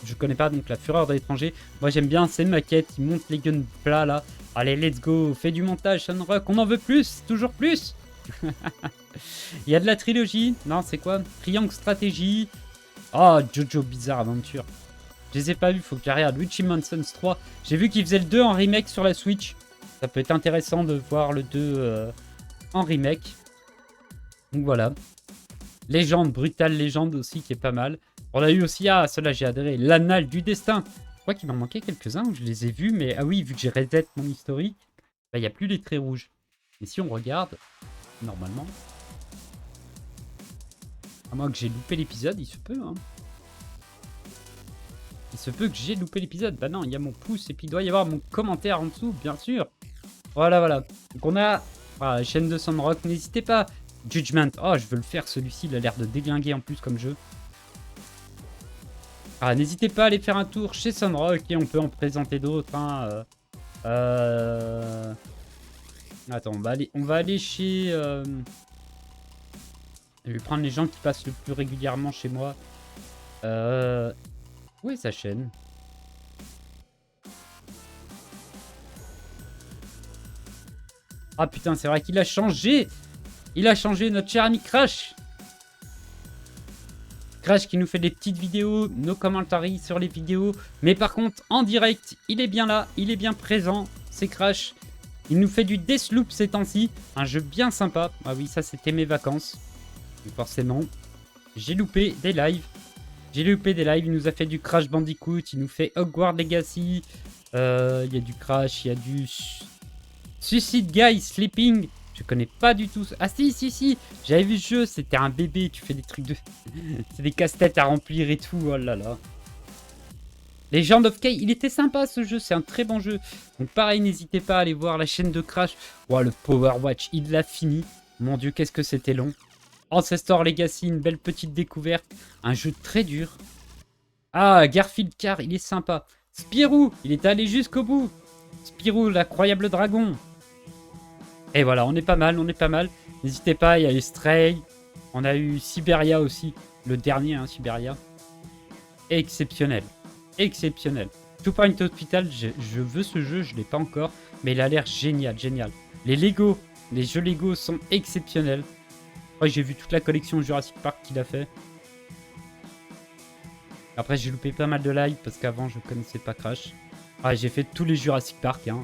S1: Je connais pas donc la fureur de l'étranger. Moi, j'aime bien ces maquettes. Ils montent les guns plats là. Allez, let's go. Fais du montage, Sunrock. On en veut plus. Toujours plus. Il y a de la trilogie. Non, c'est quoi? Triangle Stratégie. Oh, Jojo Bizarre Adventure. Je les ai pas vus, faut que je regarde. Luigi Mansions 3. J'ai vu qu'ils faisaient le 2 en remake sur la Switch. Ça peut être intéressant de voir le 2 en remake. Donc voilà. Légende, Brutale Légende aussi qui est pas mal. On a eu aussi, ah cela j'ai adhéré, l'Anal du Destin. Je crois qu'il m'en manquait quelques-uns où je les ai vus. Mais ah oui, vu que j'ai reset mon historique, il n'y a plus les traits rouges. Et si on regarde, normalement... À moins que j'ai loupé l'épisode, il se peut. Hein. Il se peut que j'ai loupé l'épisode. Bah non, il y a mon pouce et puis il doit y avoir mon commentaire en dessous, bien sûr. Voilà, voilà. Donc on a la chaîne de Sunrock. N'hésitez pas. Judgment. Oh, je veux le faire celui-ci. Il a l'air de déglinguer en plus comme jeu. Ah, n'hésitez pas à aller faire un tour chez Sunrock et on peut en présenter d'autres. Hein. Attends, on va aller chez... Je vais prendre les gens qui passent le plus régulièrement chez moi. Où est sa chaîne? Ah putain, c'est vrai qu'il a changé. Il a changé, notre cher ami Crash. Crash qui nous fait des petites vidéos, nos commentaires sur les vidéos. Mais par contre, en direct, il est bien là, il est bien présent. C'est Crash. Il nous fait du Deathloop ces temps-ci. Un jeu bien sympa. Ah oui, ça c'était mes vacances. Et forcément, j'ai loupé des lives. Il nous a fait du Crash Bandicoot. Il nous fait Hogwarts Legacy. Il y a du Crash, il y a du Suicide Guy Sleeping. Je connais pas du tout. Ah si. J'avais vu ce jeu. C'était un bébé. Tu fais des trucs de... C'est des casse-têtes à remplir et tout. Oh là là. Legend of Kay. Il était sympa ce jeu. C'est un très bon jeu. Donc pareil, n'hésitez pas à aller voir la chaîne de Crash. Oh, le Power Watch. Il l'a fini. Mon dieu, qu'est-ce que c'était long. Ancestor Legacy, une belle petite découverte. Un jeu très dur. Ah, Garfield Car, il est sympa. Spirou, il est allé jusqu'au bout. Spirou, l'incroyable dragon. Et voilà, on est pas mal. N'hésitez pas, il y a eu Stray. On a eu Siberia aussi. Le dernier, hein, Siberia. Exceptionnel. Two Point Hospital, je veux ce jeu, je l'ai pas encore. Mais il a l'air génial. Les jeux Lego sont exceptionnels. Ouais, j'ai vu toute la collection Jurassic Park qu'il a fait. Après, j'ai loupé pas mal de live parce qu'avant, je connaissais pas Crash. Ah, j'ai fait tous les Jurassic Park. Hein.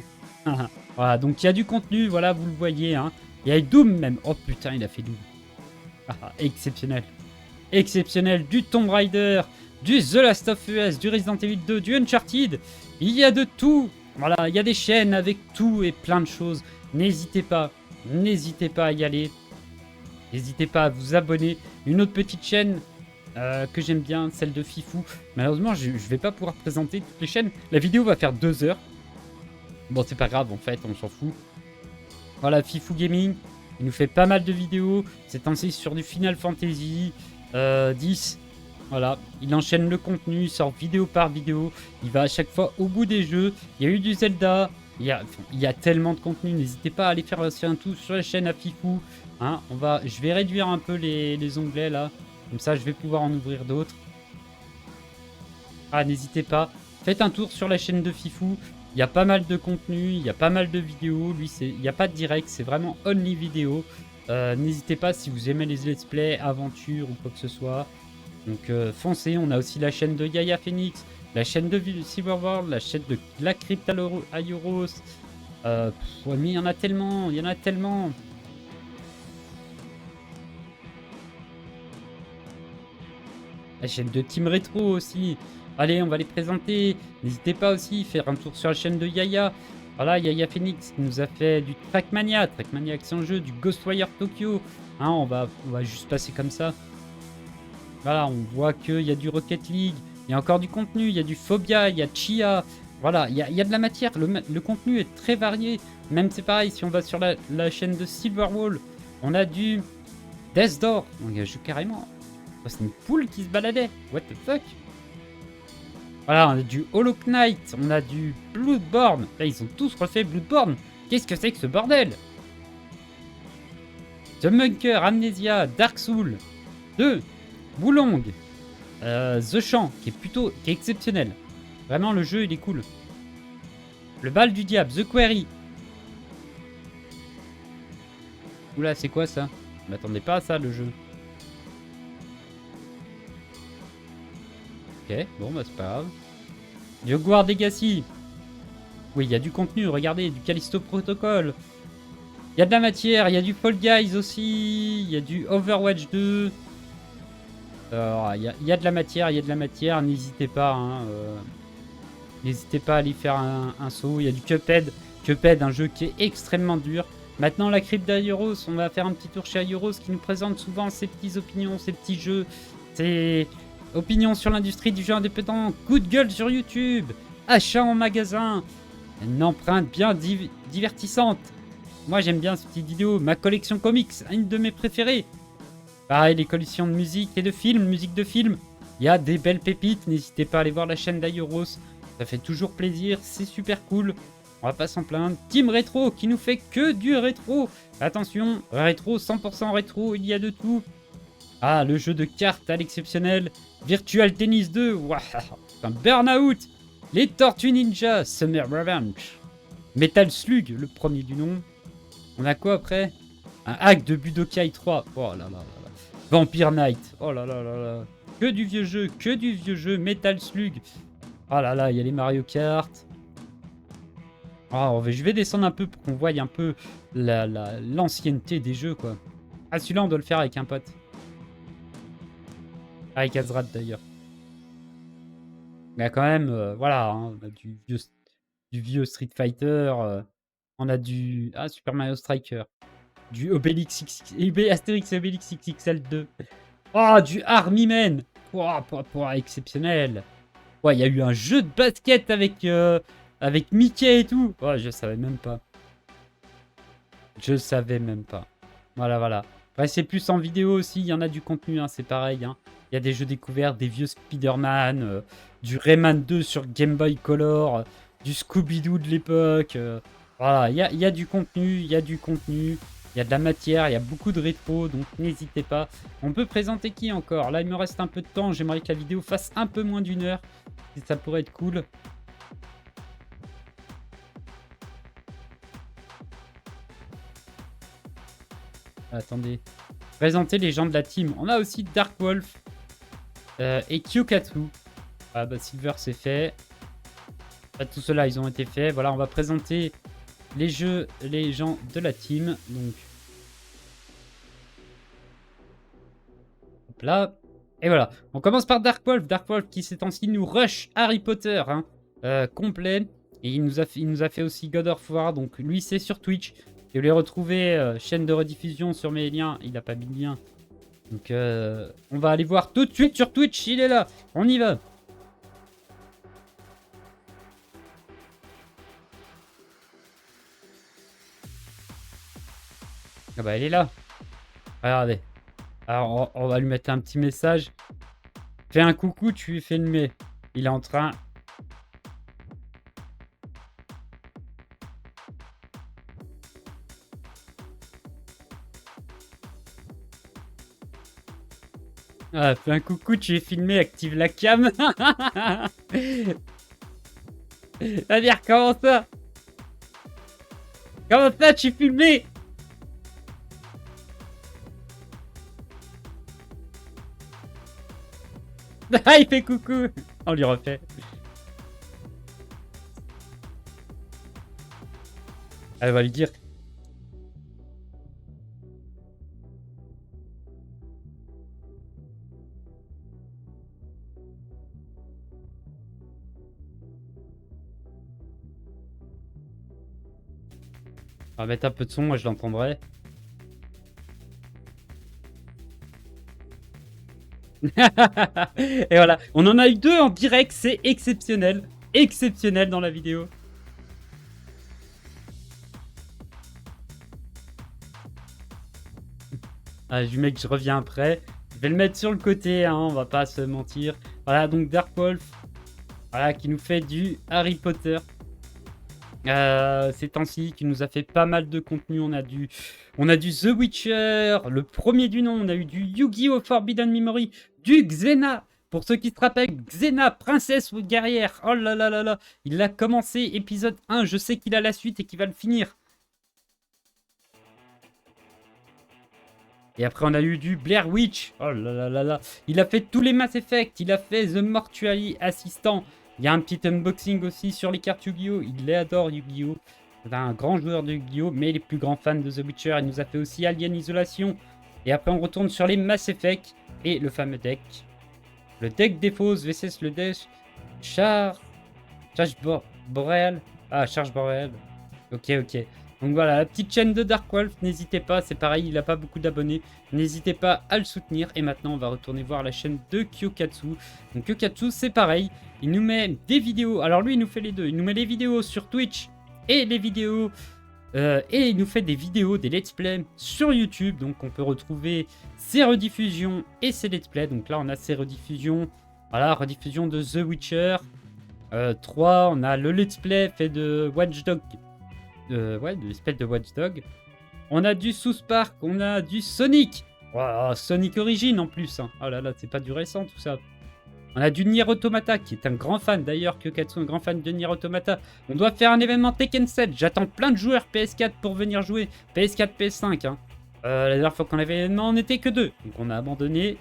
S1: Voilà, donc il y a du contenu, voilà, vous le voyez. Hein. Il y a Doom même. Oh putain, il a fait Doom. Ah, exceptionnel. Du Tomb Raider, du The Last of Us, du Resident Evil 2, du Uncharted. Il y a de tout. Voilà, il y a des chaînes avec tout et plein de choses. N'hésitez pas à y aller. N'hésitez pas à vous abonner. Une autre petite chaîne que j'aime bien, celle de Fifou. Malheureusement, je ne vais pas pouvoir présenter toutes les chaînes. La vidéo va faire 2 heures. Bon, c'est pas grave, en fait, on s'en fout. Voilà, Fifou Gaming. Il nous fait pas mal de vidéos. C'est ainsi sur du Final Fantasy 10. Voilà, il enchaîne le contenu, il sort vidéo par vidéo, il va à chaque fois au bout des jeux. Il y a eu du Zelda, il y a tellement de contenu. N'hésitez pas à aller faire aussi un tour sur la chaîne à Fifou. Hein, je vais réduire un peu les onglets là, comme ça je vais pouvoir en ouvrir d'autres. Ah, n'hésitez pas, faites un tour sur la chaîne de Fifou. Il y a pas mal de contenu, il y a pas mal de vidéos. Lui, il n'y a pas de direct, c'est vraiment only vidéo. N'hésitez pas si vous aimez les let's play, aventures ou quoi que ce soit. Donc foncez, on a aussi la chaîne de Yaya Phoenix, la chaîne de Silverworld, la chaîne de la Cryptaluros. Ouais, mais il y en a tellement, il y en a tellement. La chaîne de Team Retro aussi. Allez, on va les présenter. N'hésitez pas aussi à faire un tour sur la chaîne de Yaya. Voilà, Yaya Phoenix qui nous a fait du Trackmania. Trackmania Action Jeu, du Ghostwire Tokyo. Hein, on va juste passer comme ça. Voilà, on voit qu'il y a du Rocket League. Il y a encore du contenu. Il y a du Phobia, il y a Chia. Voilà, il y a de la matière. Le contenu est très varié. Même c'est pareil, si on va sur la chaîne de Silverwall, on a du Death Door. On y a carrément. C'est une poule qui se baladait. What the fuck? Voilà, on a du Hollow Knight, on a du Bloodborne. Là, ils ont tous refait Bloodborne. Qu'est-ce que c'est que ce bordel? The Munker, Amnesia, Dark Souls 2, Wulong, The Champ, qui est exceptionnel. Vraiment, le jeu, il est cool. Le Bal du Diable, The Quarry. Oula, c'est quoi ça? Je m'attendais pas à ça, le jeu. Ok, bon, bah c'est pas grave. Du Hogwarts Legacy. Oui, il y a du contenu, regardez, du Callisto Protocol. Il y a de la matière, il y a du Fall Guys aussi, il y a du Overwatch 2. Il y a de la matière, il y a de la matière, n'hésitez pas. Hein, n'hésitez pas à aller faire un saut. Il y a du Cuphead. Cuphead, un jeu qui est extrêmement dur. Maintenant, la crypte d'Aioros, on va faire un petit tour chez Aioros qui nous présente souvent ses petites opinions, ses petits jeux, ses opinions sur l'industrie du jeu indépendant. Coup de gueule sur YouTube, achat en magasin, une empreinte bien divertissante. Moi, j'aime bien ce petit vidéo. Ma collection comics, une de mes préférées. Pareil, les collections de musique et de films, musique de films. Il y a des belles pépites. N'hésitez pas à aller voir la chaîne d'Aioros. Ça fait toujours plaisir. C'est super cool. On va pas s'en plaindre. Team Rétro qui nous fait que du rétro. Attention, rétro, 100% rétro, il y a de tout. Ah, le jeu de cartes à l'exceptionnel. Virtual Tennis 2. Waouh, un Burnout. Les Tortues Ninja. Summer Revenge. Metal Slug, le premier du nom. On a quoi après? Un hack de Budokai 3. Oh là là là là. Vampire Knight. Oh là là là là. Que du vieux jeu, que du vieux jeu. Metal Slug. Oh là là, il y a les Mario Kart. Oh, je vais descendre un peu pour qu'on voie un peu l'ancienneté des jeux, quoi. Ah, celui-là, on doit le faire avec un pote. Avec Azrat, d'ailleurs. Mais quand même, voilà, hein, on a du vieux Street Fighter. On a du... Ah, Super Mario Striker. Du Obélix Astérix et Obélix XXL2. Oh, du Army Man. Oh, exceptionnel. Ouais, il y a eu un jeu de basket avec Mickey et tout. Oh, je savais même pas. Je savais même pas. Voilà, voilà. Ouais, c'est plus en vidéo aussi. Il y en a du contenu, hein, c'est pareil. Hein. Il y a des jeux découverts, des vieux Spider-Man, du Rayman 2 sur Game Boy Color, du Scooby-Doo de l'époque. Voilà, il y a du contenu, il y a du contenu. Il y a de la matière, il y a beaucoup de rétro, donc n'hésitez pas. On peut présenter qui encore? Là, il me reste un peu de temps. J'aimerais que la vidéo fasse un peu moins d'une heure. Ça pourrait être cool. Attendez. Présenter les gens de la team. On a aussi Dark Wolf et Kyokatsu. Ah bah Silver c'est fait. Tout cela ils ont été faits. Voilà, on va présenter les gens de la team. Donc hop là. Et voilà. On commence par Dark Wolf. Dark Wolf qui ces temps-ci nous rush Harry Potter hein, complet. Et il nous a fait aussi God of War. Donc lui c'est sur Twitch. Si vous voulez retrouver chaîne de rediffusion sur mes liens, il n'a pas mis de lien. Donc on va aller voir tout de suite sur Twitch, il est là. On y va. Ah bah elle est là. Regardez. Alors on va lui mettre un petit message. Fais un coucou, tu lui fais le mais. Il est en train... Ah, fais un coucou, tu es filmé, active la cam. C'est-à-dire, comment ça? Comment ça, tu es filmé? Ah, il fait coucou. On lui refait. Elle va lui dire... On va mettre un peu de son, moi je l'entendrai. Et voilà, on en a eu 2 en direct, c'est exceptionnel. Exceptionnel dans la vidéo. Ah, du mec, je reviens après. Je vais le mettre sur le côté, hein, on va pas se mentir. Voilà, donc Dark Wolf, voilà, qui nous fait du Harry Potter. Ces temps-ci, qui nous a fait pas mal de contenu. On a du The Witcher, le premier du nom. On a eu du Yu-Gi-Oh! Forbidden Memory, du Xena. Pour ceux qui se rappellent, Xena, princesse ou guerrière. Oh là là là là. Il a commencé épisode 1. Je sais qu'il a la suite et qu'il va le finir. Et après, on a eu du Blair Witch. Oh là là là là. Il a fait tous les Mass Effect. Il a fait The Mortuary Assistant. Il y a un petit unboxing aussi sur les cartes Yu-Gi-Oh! Il les adore, Yu-Gi-Oh! C'est un grand joueur de Yu-Gi-Oh! Mais les plus grands fans de The Witcher. Il nous a fait aussi Alien Isolation. Et après, on retourne sur les Mass Effect. Et le fameux deck. Le deck des fausses VCS, le deck Charge Boréal. Ah, Charge Boréal. Ok, ok. Donc voilà, la petite chaîne de Dark Wolf, n'hésitez pas, c'est pareil, il n'a pas beaucoup d'abonnés, n'hésitez pas à le soutenir. Et maintenant, on va retourner voir la chaîne de Kyokatsu. Donc Kyokatsu, c'est pareil, il nous met des vidéos, alors lui, il nous fait les deux, il nous met les vidéos sur Twitch et les vidéos, et il nous fait des vidéos, des let's play sur YouTube. Donc on peut retrouver ses rediffusions et ses let's play. Donc là, on a ses rediffusions, voilà, rediffusion de The Witcher 3, on a le let's play fait de Watch Dogs. Ouais, de l'espèce de Watch Dog. On a du South Park, on a du Sonic. Oh, Sonic Origin en plus. Hein. Oh là là, c'est pas du récent tout ça. On a du Nier Automata, qui est un grand fan d'ailleurs, Kyokatsu, un grand fan de Nier Automata. On doit faire un événement Tekken 7. J'attends plein de joueurs PS4 pour venir jouer. PS4, PS5. Hein. La dernière fois qu'on avait l'événement, on n'était que 2. Donc on a abandonné.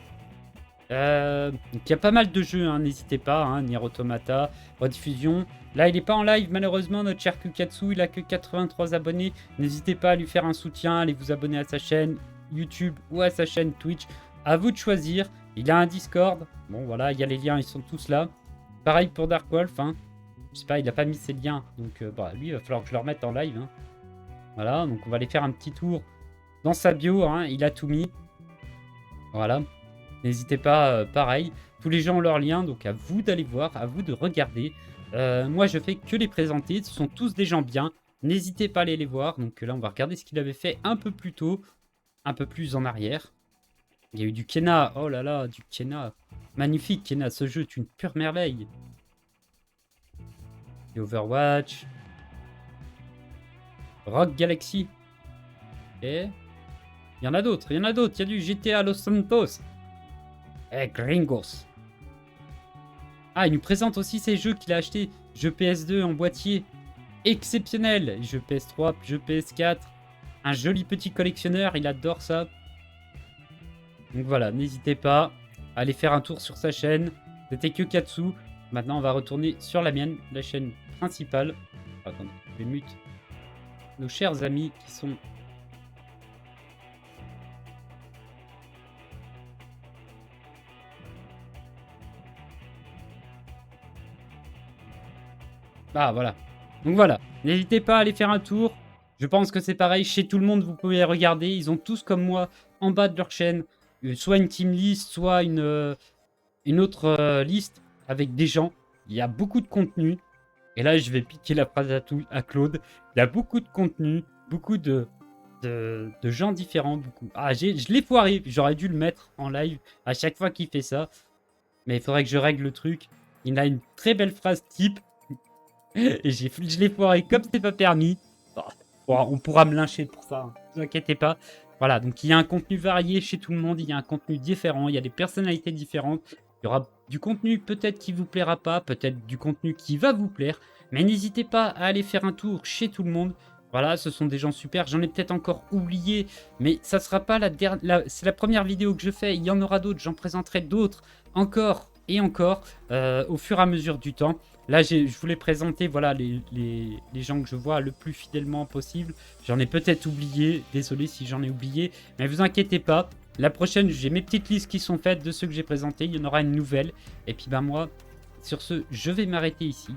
S1: Donc il y a pas mal de jeux, hein, n'hésitez pas, hein, Nier Automata, rediffusion. Là, il n'est pas en live, malheureusement, notre cher Kyokatsu, il a que 83 abonnés. N'hésitez pas à lui faire un soutien, allez vous abonner à sa chaîne YouTube ou à sa chaîne Twitch. À vous de choisir. Il a un Discord. Bon, voilà, il y a les liens, ils sont tous là. Pareil pour Dark Wolf, hein. Je sais pas, il n'a pas mis ses liens. Donc, bah, lui, il va falloir que je le remette en live. Hein. Voilà, donc on va aller faire un petit tour dans sa bio, hein. Il a tout mis. Voilà. N'hésitez pas, pareil. Tous les gens ont leurs liens, donc à vous d'aller voir, à vous de regarder. Moi, je fais que les présenter. Ce sont tous des gens bien. N'hésitez pas à aller les voir. Donc là, on va regarder ce qu'il avait fait un peu plus tôt. Un peu plus en arrière. Il y a eu du Kena. Oh là là, du Kena. Magnifique, Kena. Ce jeu est une pure merveille. Et Overwatch. Rock Galaxy. Et... il y en a d'autres. Il y en a d'autres. Il y a du GTA Los Santos. Et Gringos. Ah, il nous présente aussi ces jeux qu'il a achetés. Jeux PS2 en boîtier. Exceptionnel. Jeux PS3, jeux PS4. Un joli petit collectionneur. Il adore ça. Donc voilà, n'hésitez pas à aller faire un tour sur sa chaîne. C'était Kyokatsu. Maintenant, on va retourner sur la mienne, la chaîne principale. Attendez, je vais mute nos chers amis qui sont... Ah, voilà. Donc voilà, n'hésitez pas à aller faire un tour. Je pense que c'est pareil chez tout le monde, vous pouvez regarder. Ils ont tous comme moi, en bas de leur chaîne, soit une team list, soit une autre liste avec des gens. Il y a beaucoup de contenu. Et là, je vais piquer la phrase à Claude. Il y a beaucoup de contenu, beaucoup de gens différents. Beaucoup. Ah, je l'ai foiré. J'aurais dû le mettre en live à chaque fois qu'il fait ça. Mais il faudrait que je règle le truc. Il a une très belle phrase type. Et je l'ai foiré comme c'est pas permis. Bon, on pourra me lyncher pour ça, hein. Ne vous inquiétez pas. Voilà, donc il y a un contenu varié chez tout le monde. Il y a un contenu différent. Il y a des personnalités différentes. Il y aura du contenu peut-être qui vous plaira pas. Peut-être du contenu qui va vous plaire. Mais n'hésitez pas à aller faire un tour chez tout le monde. Voilà, ce sont des gens super. J'en ai peut-être encore oublié, mais ça sera pas la dernière. C'est la première vidéo que je fais. Il y en aura d'autres. J'en présenterai d'autres encore et encore au fur et à mesure du temps. Là, je voulais présenter voilà, les gens que je vois le plus fidèlement possible. J'en ai peut-être oublié. Désolé si j'en ai oublié. Mais vous inquiétez pas. La prochaine, j'ai mes petites listes qui sont faites de ceux que j'ai présentés. Il y en aura une nouvelle. Et puis, ben moi, sur ce, je vais m'arrêter ici.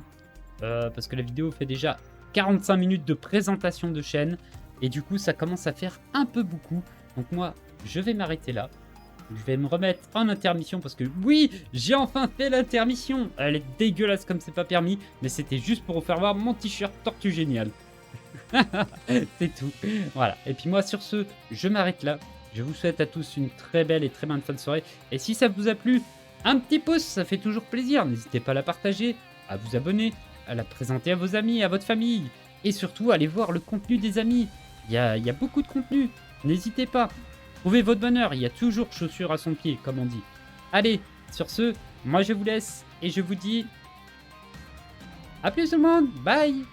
S1: Parce que la vidéo fait déjà 45 minutes de présentation de chaîne. Et du coup, ça commence à faire un peu beaucoup. Donc moi, je vais m'arrêter là. Je vais me remettre en intermission parce que oui, j'ai enfin fait l'intermission. Elle est dégueulasse comme c'est pas permis. Mais c'était juste pour vous faire voir mon t-shirt Tortue Génial. C'est tout. Voilà. Et puis moi, sur ce, je m'arrête là. Je vous souhaite à tous une très belle et très bonne fin de soirée. Et si ça vous a plu, un petit pouce, ça fait toujours plaisir. N'hésitez pas à la partager, à vous abonner, à la présenter à vos amis, à votre famille. Et surtout, allez voir le contenu des amis. Il y a beaucoup de contenu. N'hésitez pas. Trouvez votre bonheur. Il y a toujours chaussure à son pied, comme on dit. Allez, sur ce, moi je vous laisse et je vous dis à plus tout le monde. Bye.